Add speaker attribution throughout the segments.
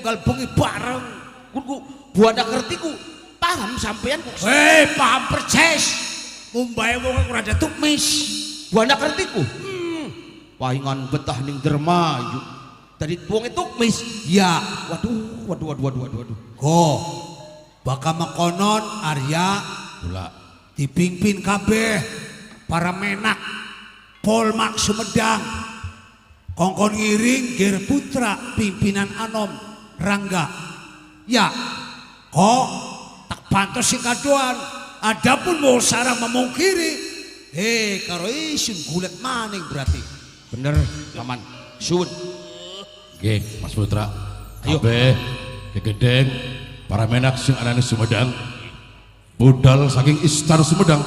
Speaker 1: tunggal bengi bareng. Ku buana ngerti ku paham sampean kok.
Speaker 2: Paham persis. Mumbai wong ora ada tumis.
Speaker 1: Buana ngerti ku. Pahingan betah ning Dermayu. Tadi wong itu tumis.
Speaker 2: Ya,
Speaker 1: Waduh.
Speaker 2: go. Baka makonon Arya
Speaker 1: Pula
Speaker 2: dipimpin kabeh para menak Polmak Sumedang. Kongkon ngiring Ger Putra pimpinan Anom Rangga. Ya, kok tak pantos sing kadoan. Adapun mau sarang memungkiri, karo isun gulet maning berarti.
Speaker 1: bener paman. Sun.
Speaker 3: Nggih, Mas Putra.
Speaker 1: Ayo.
Speaker 3: Kabeh gegedeng para menak sing anane Sumedang. Budal saking Istana Sumedang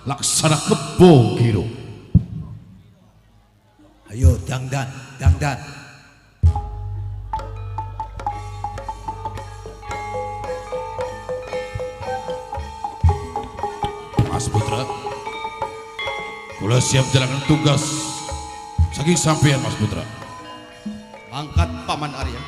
Speaker 3: laksana kebo giro.
Speaker 2: Ayo dangdan.
Speaker 3: Mas Putra, kula siap jalankan tugas saking sampeyan Mas Putra.
Speaker 1: Angkat paman Arya.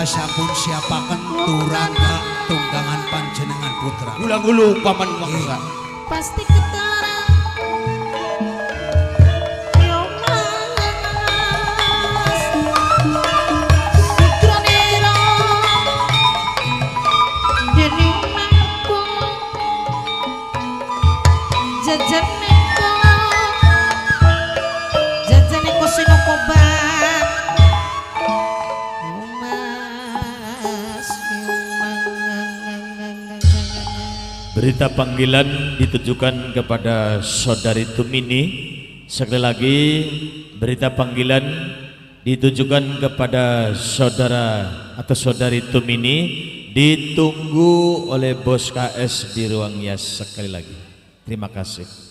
Speaker 2: Sampun siapaken turangga tunggangan panjenengan putra.
Speaker 1: Ulang paman Wangsa.
Speaker 4: Pasti ketara. Yo mas. Ikranira. Deni mangko. Jajaneko. Jajaneko sinokoba.
Speaker 5: Berita panggilan ditujukan kepada Saudari Tumini. Sekali lagi, berita panggilan ditujukan kepada saudara atau Saudari Tumini. Ditunggu oleh Bos KS di ruang Yas. Sekali lagi, terima kasih.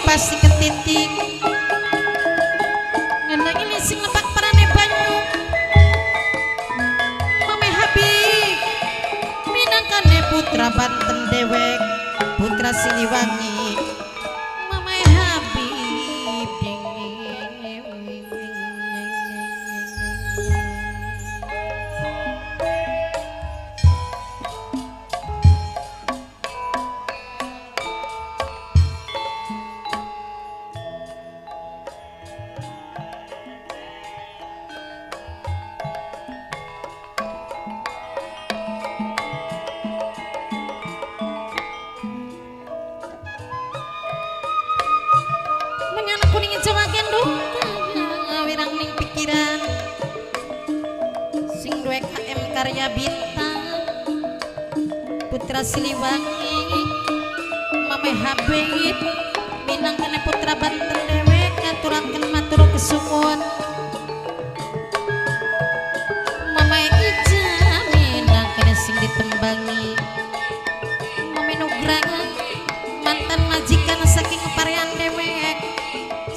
Speaker 4: Pasti ketitik ngenang ini sing lepak parane banyu Mame Habib minangkane putra Banten dewek putra Siliwangi Mame Habib Karya Bintang putra Siliwangi Mame Habib majikan saking parean dewek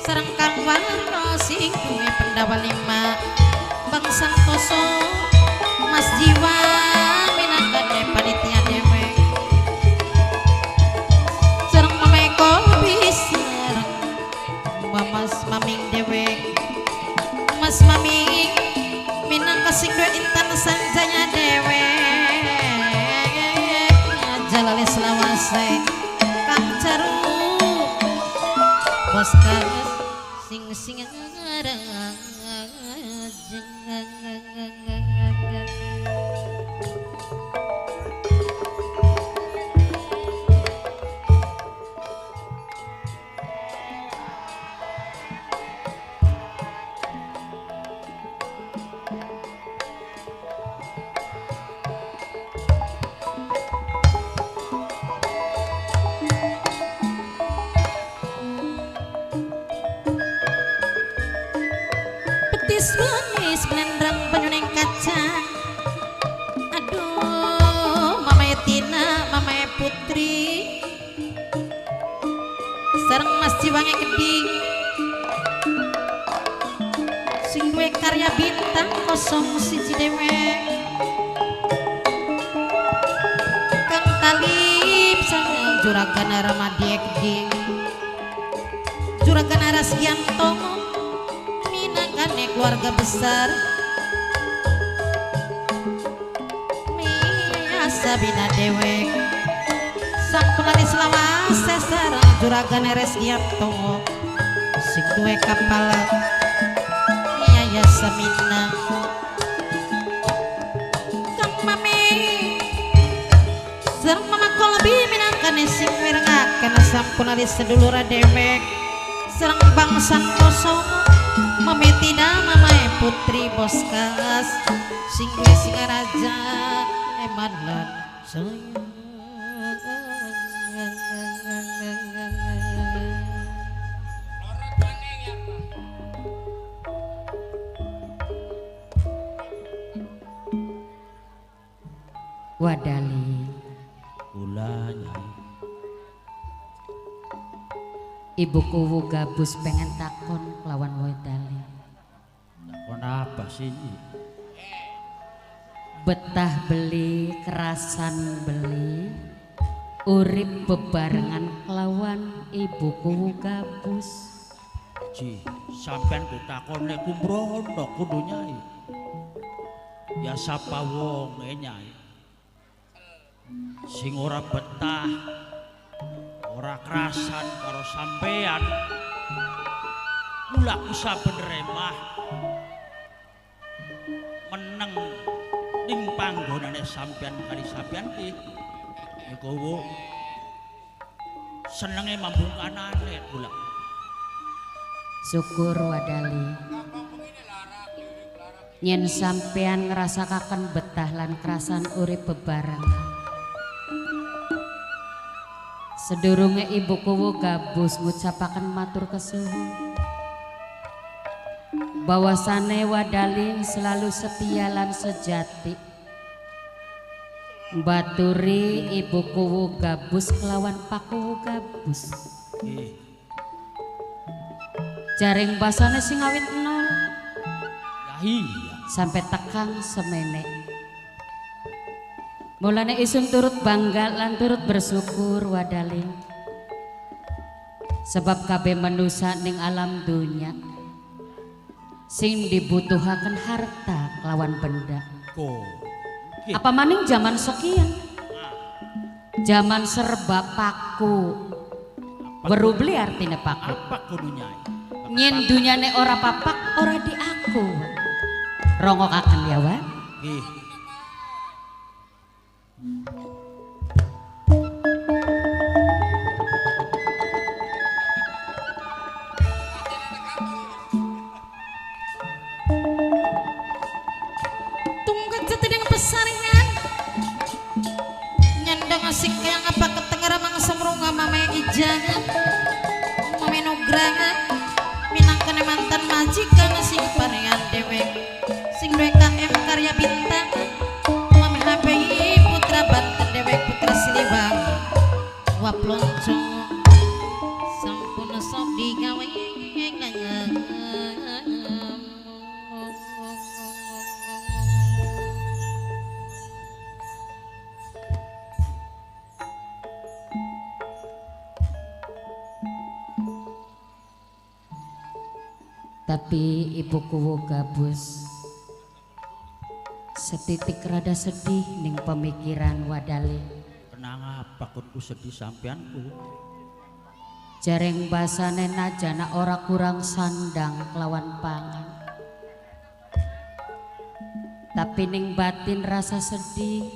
Speaker 4: sareng Kang Warno sing duwe Pendawa 5 Bang Santoso Mas Jiwa minangka panitia dewek sareng Mameko sareng Mas Maming dewek Mas Maming minangka sing duwe Intan Sanjaya dewek Jalale selawase Kang Caru Bos Kares sing ngarang petis manis melendrang penyuneng kacang aduh Mamae Tina Mamae Putri sareng Mas Jiwange Geding sing duwe karya bintang 01 dewek Kang Talib sareng Juragan Ramadhi Geding Juragan Arasgianto keluarga besar Miasa Bina Dewek sang pelari selawase sareng Juragan Resgianto sing duwe kapal Yaya Samina Kang Mami sareng Mama Kolbi minangkane sing mirengaken sampun ari sedulur dewek sareng Bang Santoso Mame Tina Mamae Putri Bos Kas sing duwe Singaraja Emadlan
Speaker 6: Wadali
Speaker 2: Ulanya
Speaker 6: Ibu kuwu gabus pengen takon lawan Wadali
Speaker 2: kenapa sih
Speaker 6: betah beli kerasan beli urip bebarengan kelawan ibu kuwu gabus
Speaker 2: Ji sampean ku takone kumbrono kudu nyai ya sapa wong nyai sing ora betah ora kerasan karo sampean mula ku saben remah meneng ning panggonane sampean kali sampean ki niku senenge mambungkanane kula
Speaker 6: syukur Wadali yen sampean ngrasakaken betah lan kerasan urip bebarengan sedurunge ibu kuwu gabus ngucapaken matur kesuwun bahwasane Wadali selalu setia lan sejati baturi ibu kuwu gabus kelawan pakuwu gabus jaring basane sing awit nol
Speaker 2: ya iya
Speaker 6: sampai tekang semene mulane isun turut bangga lan turut bersyukur Wadali sebab kabeh manusia ning alam dunya sing dibutuhaken harta kelawan benda
Speaker 2: kok
Speaker 6: apa maning zaman sekian zaman serba paku weru beli artinya paku
Speaker 2: apa kudu nyai
Speaker 6: nyen dunyane ora papak ora di aku rongokaken ya Wan
Speaker 2: nggih
Speaker 4: tunggu jatideng pesaringan nyandang asik kayang apa ketengara mangsa merunga Mame Ijang Mame Nugrang minangkane mantan majikan sing parean dewek sing duwe KM karya bintang digawe
Speaker 6: tapi ibuku gabus setitik rada sedih ning pemikiran wadali.
Speaker 2: Kenang apa ku sedih sampeanku?
Speaker 6: Jareng basane najana ora kurang sandang kelawan pangan. Tapi ning batin rasa sedih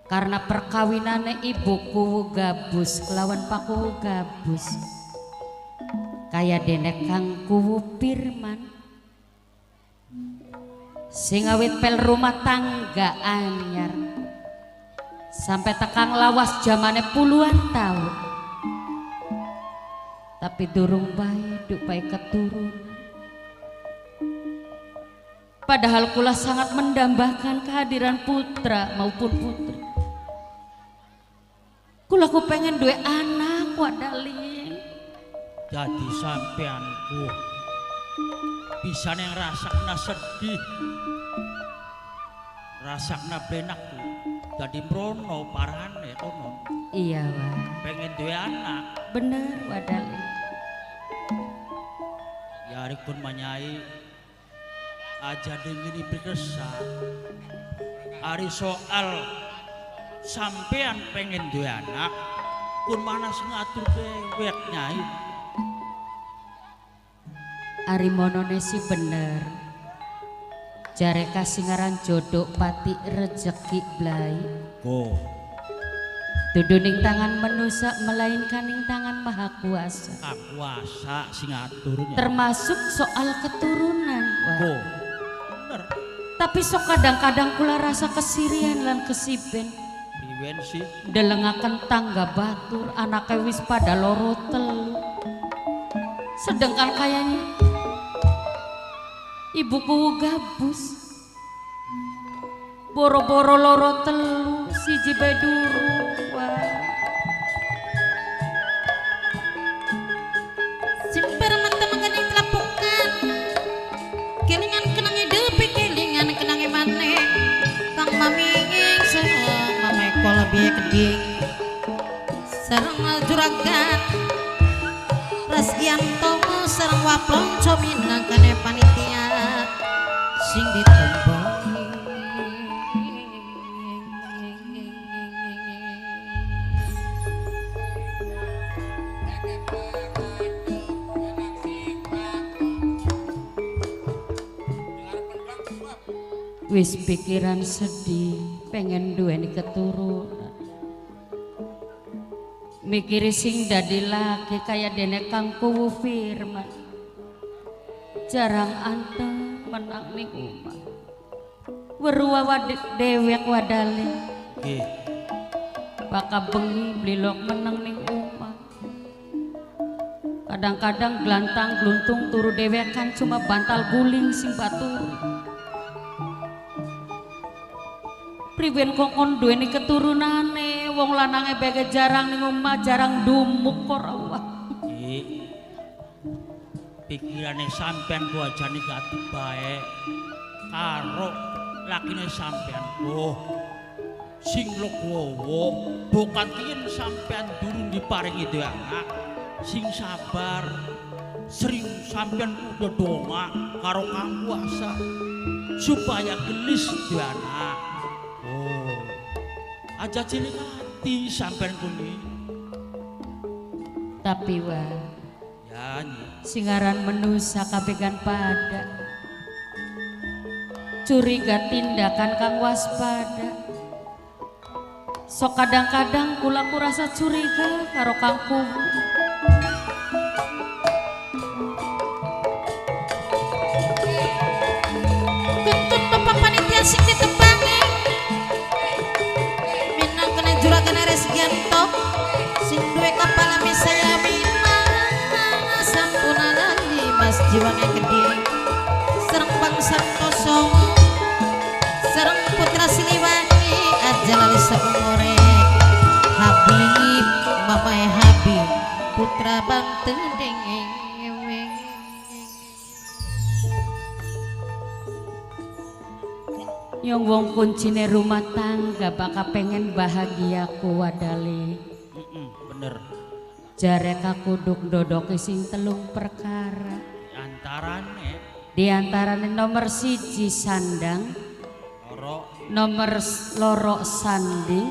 Speaker 6: karena perkawinane ibuku gabus kelawan paku gabus. Kaya dene Kang Kuwu Pirman sing awit pel rumah tangga anyar sampai tekang lawas zamane puluhan tahun tapi durung bae duk bae keturunan. Padahal kula sangat mendambakan kehadiran putra maupun putri. Kula ku pengen duwe anak wadali.
Speaker 2: Jadi sampeanku bisa yang rasakna sedih, rasakna benakku. Jadi mrono parane kono.
Speaker 6: Iya wah.
Speaker 2: Pengen duwe anak.
Speaker 6: Bener wadali.
Speaker 2: Ya rikun manyai aja dengini berkesa. Ari soal sampean pengen duwe anak, kun manas ngatur dewek nyai.
Speaker 6: Ari monone si bener jare kasingaran jodoh pati rejeki blai dudu ning tangan manusia melainkan ning tangan maha kuasa
Speaker 2: Kuasa sing ngaturnya
Speaker 6: termasuk soal keturunan wah.
Speaker 2: Bener
Speaker 6: Tapi sok kadang-kadang kula rasa kesirian lan kesiben
Speaker 2: priwen sih
Speaker 6: delengaken tangga batur anake wis pada loro telu sedangkan kayaknya ibuku gabus boro-boro loro telu siji bae durung wah.
Speaker 4: simper mata mengening telapukan kelingan kenang hidupi kelingan kenang mane kang maminging sareng mame kola biye keding sareng juragan Rasgianto sareng waplong cominang kane panitia sing ditembangi
Speaker 6: Wis pikiran sedih pengen duweni keturunan mikiri sing dadi laki kaya dene Kang Kuwu Pirman jarang anteng menang ning omah weruh dewek wadali
Speaker 2: nggih
Speaker 6: baka bengi blilok menang ning omah kadang-kadang glantang gluntung turu dewekan cuma bantal guling sing batur priben kongkon duweni keturunane wong lanange bege jarang ning omah jarang dumuk ora wah.
Speaker 2: Pikirane sampean ku aja negatif bae karo lakine sampean sing legowo bukan kiyen sampean durung diparingi dhewe anak sing sabar sering sampean kudu donga karo Kang Kuasa supaya gelis dhewe anak aja cilik hati sampean kuwi
Speaker 6: Tapi wah
Speaker 2: ya
Speaker 6: singaran menusa kabegan pada curiga tindakan kang waspada sok kadang-kadang kula ku rasa curiga karo Kang Kuwu
Speaker 4: Kuntun bapak panitia sing ditebangi minang kena juragan Resgianto sing duwe kepala misaya sampuna lali mas jiwane gede sereng bangsa kosong sereng putra Siliwangi aja lali seumure Habib mamae Habib putra banten
Speaker 6: Yang wong kuncine rumah tangga bakal pengen bahagia ku wadali.
Speaker 2: Bener.
Speaker 6: Jarek aku duk dodoke sing telung perkara.
Speaker 2: Di antarane
Speaker 6: Nomor 1 sandang,
Speaker 2: loro,
Speaker 6: nomor loro sanding,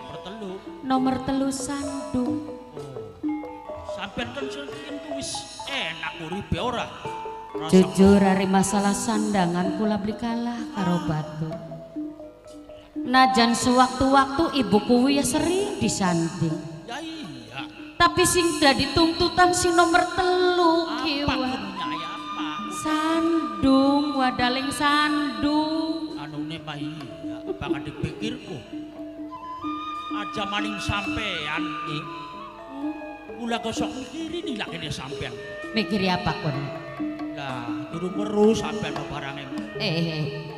Speaker 2: pertelu.
Speaker 6: nomor 3 sandung.
Speaker 2: Sampeyan kan sing wis enak uripe ora.
Speaker 6: Jujur hari masalah sandangan kula beli kalah karo batu. Najan sewaktu-waktu ibuku ya sering disanding.
Speaker 2: Ya iya.
Speaker 6: Tapi sing dadi tuntutan sing nomor 3 kiwa.
Speaker 2: Apa?
Speaker 6: Sandung, wadaling sandung.
Speaker 2: Anune mah iya, bakal dipikirku. Aja maning sampean iki. Kula gosok mikirin nih lakene sampean.
Speaker 6: Mikiri apa kon?
Speaker 2: Lah, durung weruh sampean barange.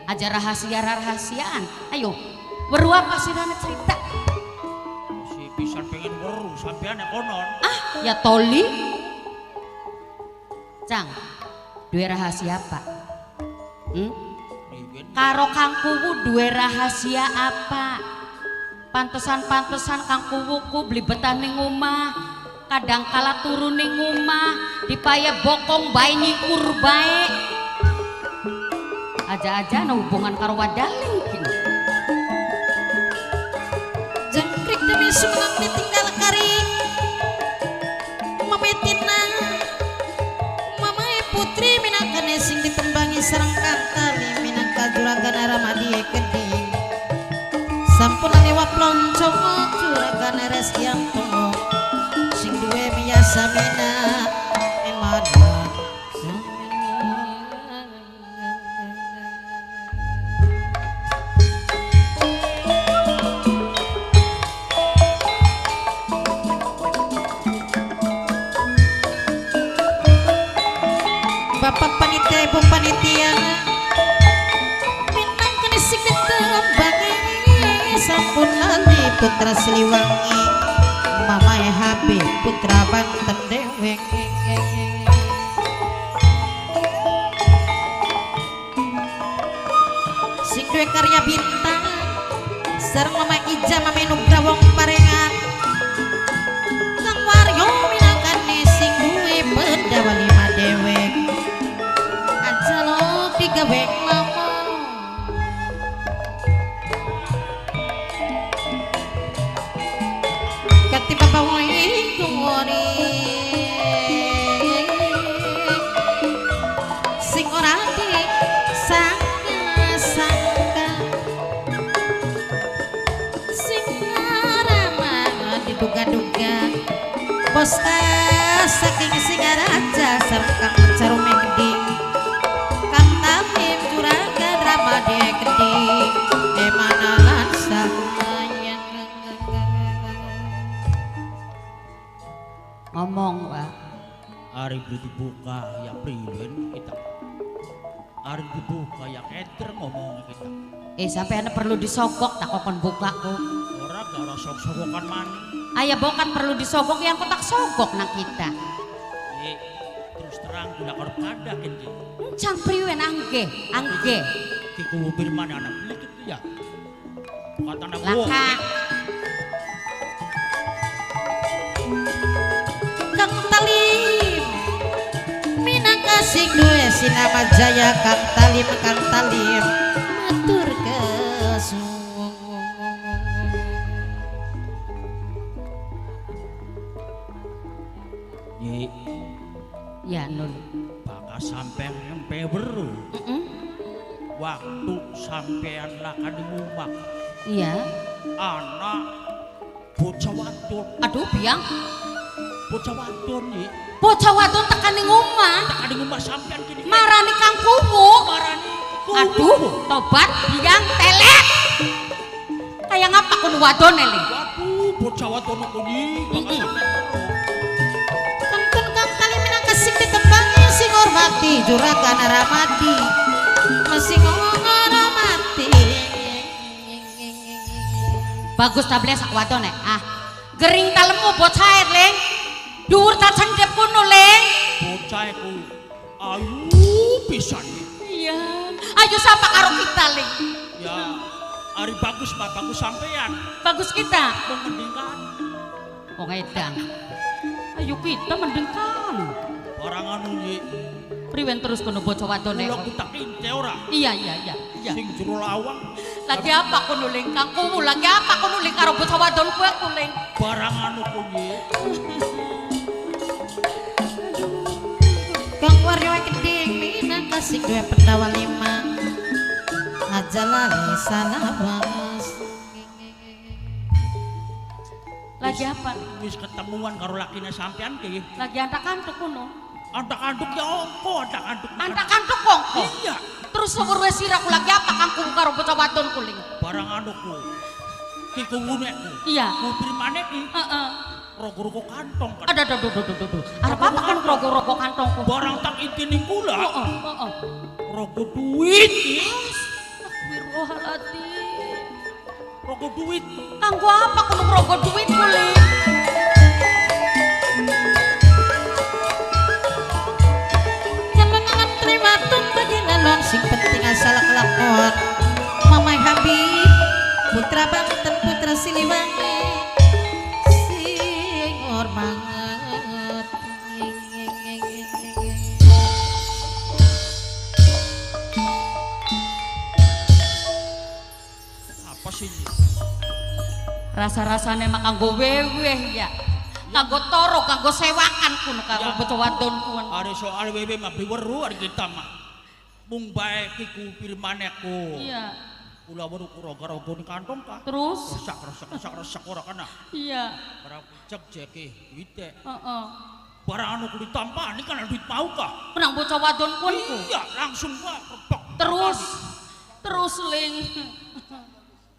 Speaker 6: Aja rahasia-rahasiaan. Ayo, weruh apa sih Rane cerita?
Speaker 2: Si pisan pengen weruh sampean nek konon.
Speaker 6: Ah, ya toli. Cang, duwe rahasia apa? Karo Kang Kuwu duwe rahasia apa? Pantesan-pantesan Kang Kuwuku beli betah ning omah. Kadang kala turun ning omah, dipaya bokong bae nyikur bae. Aja-aja ana hubungan karo wadaling kini.
Speaker 4: jangkrik demi sulang ditinggal kari memetina mamae putri minangkane sing ditembangi sareng kantali minangka juragan Ramadi keding sampun lewat loncong juragan Reskianto sing duwe biasa mina emana Bapak panitia ibu panitia minang kene sing ditembangi sampun lali putra Siliwangi Mamae Habib putra Banten dewek sing duwe karya bintang sareng Mama Ija Mama Nugra wong parengan Kang Waryo minangkane sing duwe Pendawa 5 dewek aja lo digawe mama kati bapak woi kumori sing ora disangka-sangka sing ora diduga-duga bos saking Singaraja sareng Kang Carume Geding Kang Tamim Juragan Ramadi Geding emana lan sayang
Speaker 6: Ngomong, Pak.
Speaker 2: Ari dibuka ya priwen kita. Ari dibuka ya keter ngomong kita.
Speaker 6: Sampai ana perlu disogok tak kokon bukaku.
Speaker 2: Ora gara sok-sokokan maning.
Speaker 6: Ayah bokan perlu disogok yang kotak sogok nak kita.
Speaker 2: Terus terang gula karo kada kendi.
Speaker 6: Encang priwen angge.
Speaker 2: Ki kuwu firman anak belikit ya. Kata anak
Speaker 6: Laka.
Speaker 4: Kang Talim minangka sing duwe sinama jaya Kang Talim matur kesuwun
Speaker 6: Ya Nun.
Speaker 2: bakal sampean nyampe weruh. Waktu sampean lakan di rumah
Speaker 6: Iya.
Speaker 2: anak bocah wadon.
Speaker 6: Aduh biang.
Speaker 2: Bocah wadon nih.
Speaker 6: Bocah wadon tekan ning omah.
Speaker 2: Tak ada rumah sampean gini.
Speaker 6: Marani Kang Kuwu.
Speaker 2: Marani.
Speaker 6: Aduh, tobat biang telek. Kayak ngapa kun wadon Eli?
Speaker 2: Waduh, bocah wadon kuni bakal sampean weruh.
Speaker 4: Kantun Kang Talim minangka sing ditembangi sing hormati Juragan Ramadi masih ngormati
Speaker 6: Bagus tablet sak wadon Ah, gering talemu bocah leng. Dhuwur
Speaker 2: mumbae ku ayu pisan.
Speaker 6: Iya. Ayo sapa karo kita, Ling.
Speaker 2: Ya, ari bagus Pak, bagus sampean.
Speaker 6: Bagus kita.
Speaker 2: Mengendingkan
Speaker 6: Oh edan. Ayo kita mendengkan.
Speaker 2: barang anu ye.
Speaker 6: Priwen terus kono bocah wadone.
Speaker 2: Kula kutak inte ora.
Speaker 6: Iya.
Speaker 2: Sing jero lawang
Speaker 6: Lagi apa kono Ling? Kangkumu lagi apa kono Ling karo bocah wadon kuwi aku Ling.
Speaker 2: barang anu ku ye.
Speaker 4: Kang Waryo Keding Minang kasih dua pendawa lima aja lali salah banget.
Speaker 6: Lagi apa?
Speaker 2: Wis ketemuan karo lakine sampean ki.
Speaker 6: Lagi antak-antuk kono.
Speaker 2: Antak-antuk ya opo antak-antuk.
Speaker 6: Antak-antuk kongko.
Speaker 2: Iya.
Speaker 6: Terus sumur wis siraku lagi apa kangku karo bocah wadon kuling.
Speaker 2: Barang anu ku. Ki kuwunekku.
Speaker 6: Iya.
Speaker 2: Ku primane ki
Speaker 6: Heeh.
Speaker 2: rogo-rogo kantong kan.
Speaker 6: Ada. Arep apa kan rogo-rogo kantongku?
Speaker 2: Barang tak intine kula.
Speaker 6: Heeh.
Speaker 2: Rogo duit ki.
Speaker 6: Astagfirullahaladzim.
Speaker 2: Rogo duit.
Speaker 6: Kanggo apa kudu rogo duit kuling?
Speaker 4: Jangan ngantri matun bagi nalon sing penting asal kelakon. Mamai Habib putra Banten putra Siliwangi sing banget.
Speaker 2: Apa sih?
Speaker 6: Rasa-rasane mak kanggo weweh ya. Kanggo toro, kanggo sewakan kuno karo
Speaker 2: Ya.
Speaker 6: bocah wadon kuwi.
Speaker 2: Are soal wewe mah biweru are kita mah. Mung bae ki ku pirmaneku.
Speaker 6: Iya.
Speaker 2: Kula weru rogo-rogo ni kantong ka.
Speaker 6: Terus?
Speaker 2: Resak ora kana.
Speaker 6: Iya.
Speaker 2: Barang cek jeki duite.
Speaker 6: Heeh.
Speaker 2: Barang anu ku ditampani kan duit mau ka.
Speaker 6: Menang bocah wadon kuwi ku.
Speaker 2: Iya, langsung ka repok.
Speaker 6: Terus Ling.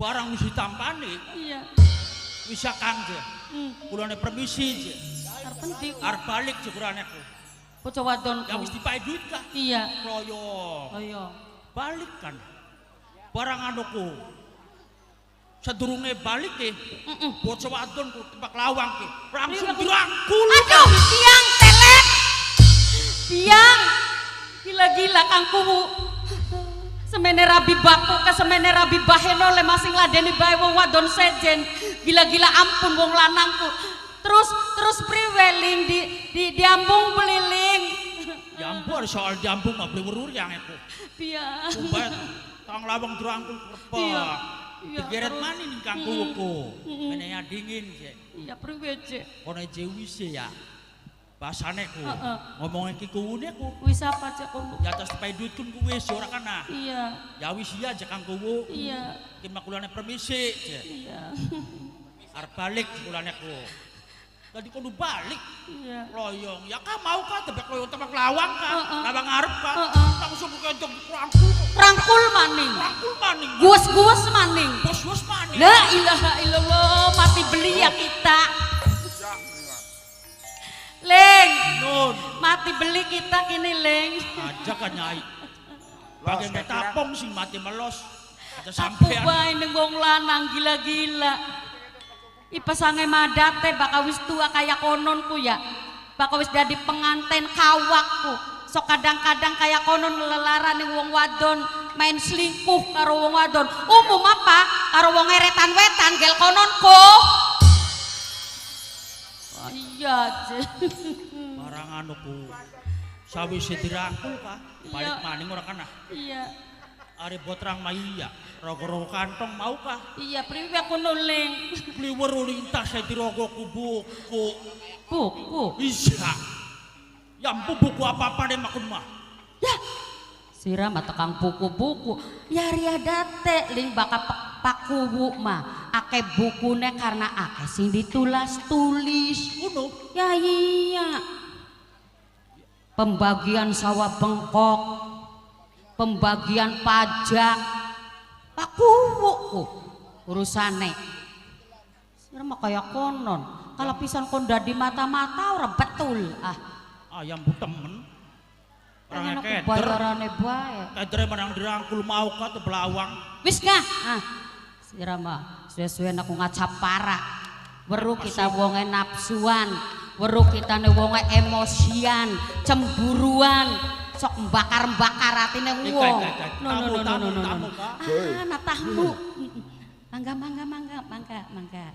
Speaker 2: Barang wis ditampani
Speaker 6: Iya.
Speaker 2: bisa kangge. Kulane permisi je.
Speaker 6: Arep penting.
Speaker 2: Arep balik jekurane ku.
Speaker 6: Bocah wadon
Speaker 2: Ya
Speaker 6: ku.
Speaker 2: wis dipae duit ka.
Speaker 6: Iya.
Speaker 2: Royo.
Speaker 6: Ayo.
Speaker 2: Balik kan. Barang anu ku. Sedurunge balik ki. Bocah wadon ku tebak lawang ki. Langsung dirangkul.
Speaker 6: Aduh, tiang telek. Tiang. Gila-gila kangkumu. Semene rabi baku ke semene rabi baheno le masing ladeni bae wong wadon sejen. Gila-gila ampun wong lanangku. Terus priweling diambung beliling.
Speaker 2: Diambung soal diambung mah beli werur yang aku.
Speaker 6: Iya.
Speaker 2: Umbat tang lawang dirangkul kerpa.
Speaker 6: Iya.
Speaker 2: Digeret mani ning kang kuku. Menenya dingin je.
Speaker 6: Iya priwe cek.
Speaker 2: Kono jewi se ya. Basane ku.
Speaker 6: Heeh.
Speaker 2: Ngomongin ki kuwune ku.
Speaker 6: Wis apa cek kono?
Speaker 2: Ya atas pae duit kun ku wis ora kana.
Speaker 6: Iya.
Speaker 2: Ya wis iya aja kang kuwu.
Speaker 6: Iya.
Speaker 2: Ki makulane permisi je.
Speaker 6: Iya.
Speaker 2: Arep balik kulane ku. Tadi kudu balik.
Speaker 6: Iya.
Speaker 2: Loyong. Ya ka mau ka tebak loyong tebak lawang ka.
Speaker 6: Heeh.
Speaker 2: Lawang ngarep ka.
Speaker 6: Heeh.
Speaker 2: Langsung ku kentung rangkul.
Speaker 6: Rangkul maning.
Speaker 2: Rangkul maning.
Speaker 6: Guas-guas maning.
Speaker 2: Bos-bos maning.
Speaker 6: La ilaha illallah, mati beli ya kita. Leng,
Speaker 2: Nun.
Speaker 6: mati beli kita kini Leng.
Speaker 2: Aja kan nyai. Bagai metapong sing mati melos. Aja
Speaker 6: Sapu
Speaker 2: sampean.
Speaker 6: bae ning wong lanang gila-gila. Ipasange madate bakal wis tua kaya kononku ya. Bakal wis dadi penganten kawakku. Sok kadang-kadang kaya konon lelaran ning wong wadon main selingkuh karo wong wadon. Umum apa? Karo wong eretan wetan gel kononku. Oh, iya,
Speaker 2: Barang anu ku. Sawise dirangkul ka. Balik
Speaker 6: Iya.
Speaker 2: maning ora kana.
Speaker 6: iya.
Speaker 2: Are botrang maya. Rogo-rogo kantong mau ka.
Speaker 6: Iya, priwe aku nuling.
Speaker 2: Beli weru lintas saya dirogo ku buku.
Speaker 6: Buku.
Speaker 2: Bisa. Yang buku apa-apa deh makun mah.
Speaker 6: Ya. Siram tekang buku-buku. Ya riadate ling baka pakuwu mah. Ake bukune karena ake sing ditulis-tulis.
Speaker 2: Kuno.
Speaker 6: Ya iya. Pembagian sawah bengkok. Pembagian pajak. Pakuwu urusane. Siram kaya konon. Kalau pisan konda di mata-mata ora betul.
Speaker 2: Ayam bu temen. Orang
Speaker 6: Aku
Speaker 2: keder.
Speaker 6: bayarane bae.
Speaker 2: Keder menang dirangkul mau ka tuh belawang.
Speaker 6: Wis ngah. Sirama, suwe-suwe aku ngacap para. Weru kita wonge nafsuan. weruh kitane wonge emosian, cemburuan, sok mbakar-mbakar atine wong.
Speaker 2: Tamu, Kak.
Speaker 6: Anak tamu. Mangga.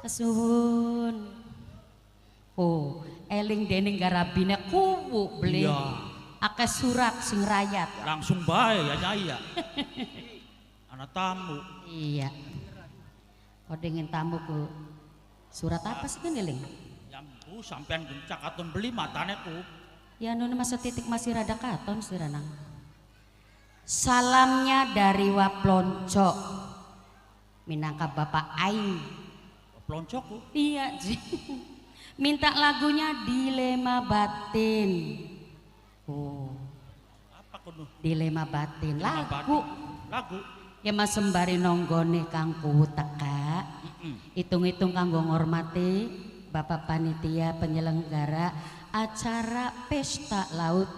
Speaker 6: Kesuwun. Oh, eling dening garabine kuwu beli.
Speaker 2: Iya.
Speaker 6: Akeh surat sing rayat.
Speaker 2: Langsung bae ya Nyai ya. Anak tamu.
Speaker 6: Iya. Odengin tamu ku. Surat apa sih kan eling?
Speaker 2: Yang bu sampean gencak aton beli matane ku.
Speaker 6: Ya nuna masa titik masih rada katon sih Ranang. Salamnya dari Waplonco. Minangka Bapak Aing.
Speaker 2: Ploncok ku.
Speaker 6: Iya Ji. Minta lagunya Dilema Batin. Oh,
Speaker 2: Apa kudu?
Speaker 6: Dilema Batin lagu.
Speaker 2: Lagu.
Speaker 6: Ya mas sembari nonggone kang kuwu teka. Hitung-hitung kanggo ngormati Bapak Panitia penyelenggara acara Pesta Laut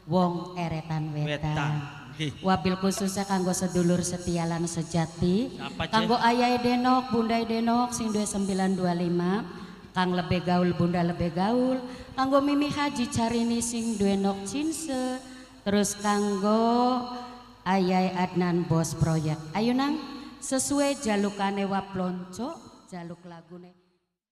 Speaker 6: Wong Eretan Wetan.
Speaker 2: Nggih.
Speaker 6: Wabil khususnya kanggo sedulur setialan sejati,
Speaker 2: Siapa, Cek?
Speaker 6: kanggo ayai Denok, Bundai Denok sing 2925, kang lebih gaul Bunda lebih gaul, kanggo Mimi Haji Carini sing Denok Cinse, terus kanggo ayai Adnan bos proyek. Ayo nang sesuai jalukane Waplonco, jaluk lagune